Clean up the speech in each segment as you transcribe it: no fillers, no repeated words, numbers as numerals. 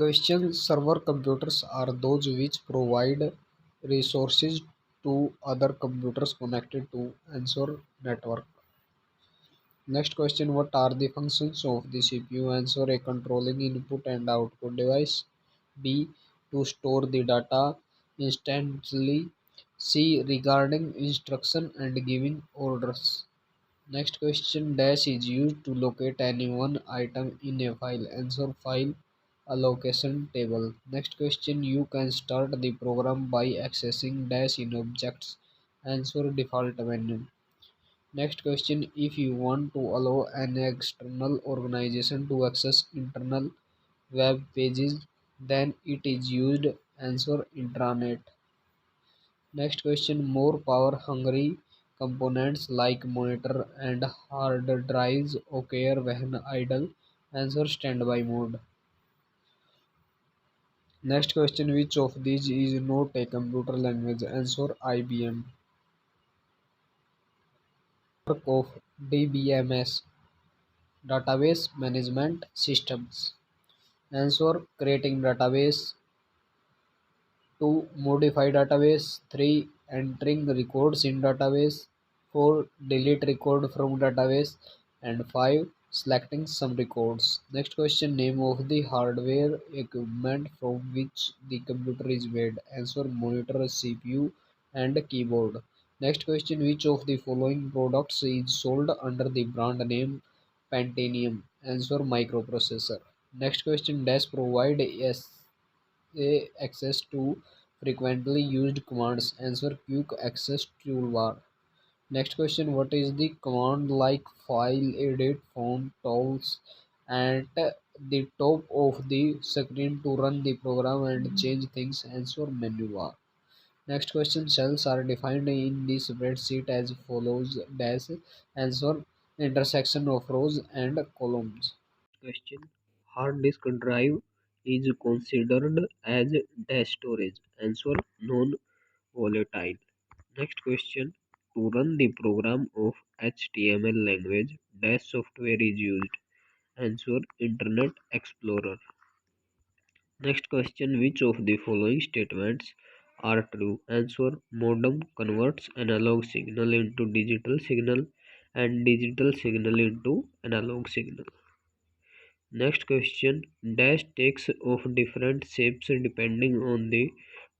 Question: server computers are those which provide resources to other computers connected to Answer network. Next question: what are the functions of the CPU? Answer: a controlling input and output device. B. To store the data instantly. C. Regarding instruction and giving orders. Next question: dash is used to locate any one item in a file. Answer: file allocation table. Next question: you can start the program by accessing dash in objects. Answer: default menu. Next question: if you want to allow an external organization to access internal web pages, then it is used. Answer: intranet. Next question: more power hungry components like monitor and hard drives occur when idle. Answer: standby mode. Next question: which of these is not a computer language? Answer: IBM. Work of DBMS, database management systems. Answer: creating database. 2. Modify database. 3. Entering records in database. 4. Delete record from database. And 5. Selecting some records. Next question: name of the hardware equipment from which the computer is made. Answer: monitor, CPU, and keyboard. Next question: which of the following products is sold under the brand name Pantanium? Answer: microprocessor. Next question: dash provide access to frequently used commands. Answer: quick access toolbar. Next question: what is the command like file, edit, font, tools at the top of the screen to run the program and change things? Answer: menu bar. Next question: cells are defined in the spreadsheet as follows. Dash. Answer: intersection of rows and columns. Question: hard disk drive is considered as dash storage. Answer: non-volatile. Next question: to run the program of HTML language, dash software is used. Answer: Internet Explorer. Next question: which of the following statements are true? Answer: modem converts analog signal into digital signal and digital signal into analog signal. Next question: dash takes of different shapes depending on the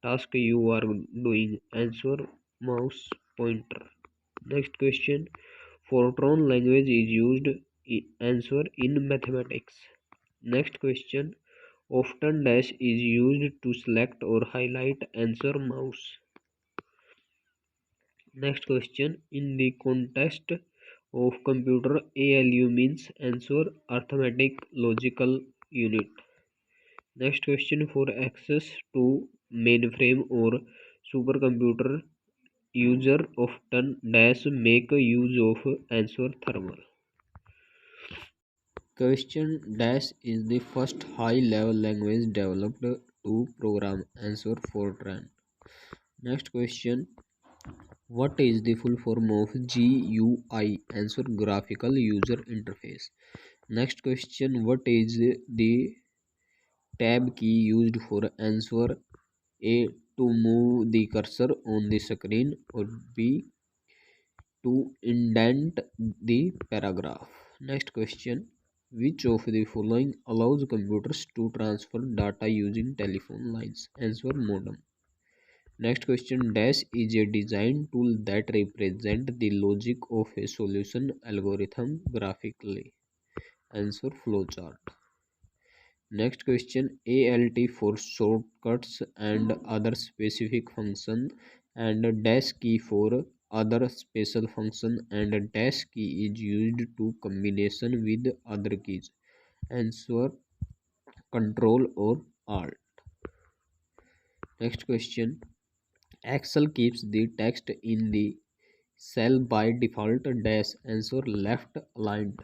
task you are doing. Answer: mouse pointer. Next question: Fortran language is used. Answer: in mathematics. Next question: often dash is used to select or highlight. Answer: mouse. Next question: in the context of computer, ALU means. Answer: arithmetic logical unit. Next question: for access to mainframe or supercomputer, user often dash make use of. Answer: thermal. Question: dash is the first high-level language developed to program. Answer: Fortran. Next question: what is the full form of GUI? Answer: graphical user interface. Next question: what is the tab key used for? Answer: A. to move the cursor on the screen, or B. to indent the paragraph. Next question: which of the following allows computers to transfer data using telephone lines? Answer: modem. Next question: dash is a design tool that represents the logic of a solution algorithm graphically. Answer: flowchart. Next question: ALT for shortcuts and other specific function, and dash key for other special function, and dash key is used to combination with other keys. Answer: control or alt. Next question: Excel keeps the text in the cell by default. Dash. Answer: left aligned.